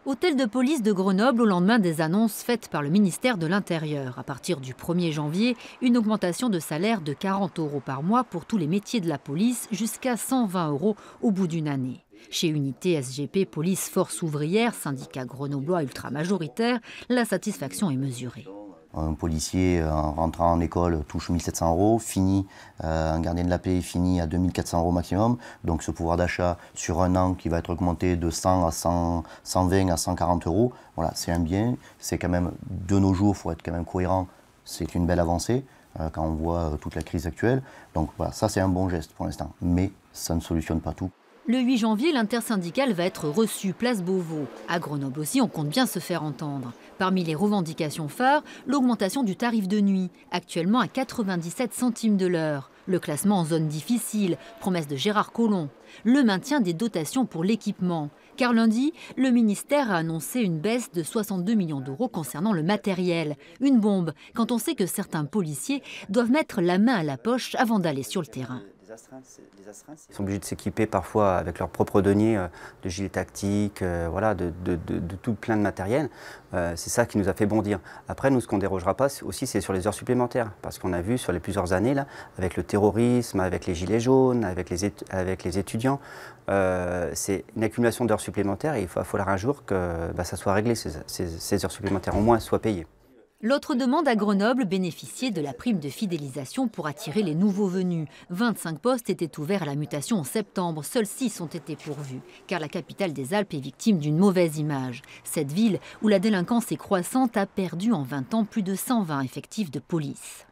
Hôtel de police de Grenoble au lendemain des annonces faites par le ministère de l'Intérieur. À partir du 1er janvier, une augmentation de salaire de 40 € par mois pour tous les métiers de la police jusqu'à 120 € au bout d'une année. Chez Unité SGP Police Force Ouvrière, syndicat grenoblois ultra-majoritaire, la satisfaction est mesurée. Un policier en rentrant en école touche 1 700 €, un gardien de la paix finit à 2 400 € maximum. Donc ce pouvoir d'achat sur un an qui va être augmenté de 100 à 120 à 140 €, voilà, c'est un bien. C'est quand même, de nos jours, il faut être quand même cohérent, c'est une belle avancée quand on voit toute la crise actuelle. Donc voilà, ça c'est un bon geste pour l'instant, mais ça ne solutionne pas tout. Le 8 janvier, l'intersyndicale va être reçue place Beauvau. À Grenoble aussi, on compte bien se faire entendre. Parmi les revendications phares, l'augmentation du tarif de nuit, actuellement à 97 centimes de l'heure. Le classement en zone difficile, promesse de Gérard Collomb. Le maintien des dotations pour l'équipement. Car lundi, le ministère a annoncé une baisse de 62 millions d'euros concernant le matériel. Une bombe, quand on sait que certains policiers doivent mettre la main à la poche avant d'aller sur le terrain. Ils sont obligés de s'équiper parfois avec leur propre denier de gilets tactiques, voilà, de tout plein de matériel. C'est ça qui nous a fait bondir. Après, nous, ce qu'on ne dérogera pas aussi, c'est sur les heures supplémentaires. Parce qu'on a vu sur les plusieurs années, là, avec le terrorisme, avec les gilets jaunes, avec les étudiants, c'est une accumulation d'heures supplémentaires et il va falloir un jour que ça soit réglé, ces heures supplémentaires, au moins soient payées. L'autre demande à Grenoble, bénéficier de la prime de fidélisation pour attirer les nouveaux venus. 25 postes étaient ouverts à la mutation en septembre, seuls 6 ont été pourvus, car la capitale des Alpes est victime d'une mauvaise image. Cette ville, où la délinquance est croissante, a perdu en 20 ans plus de 120 effectifs de police.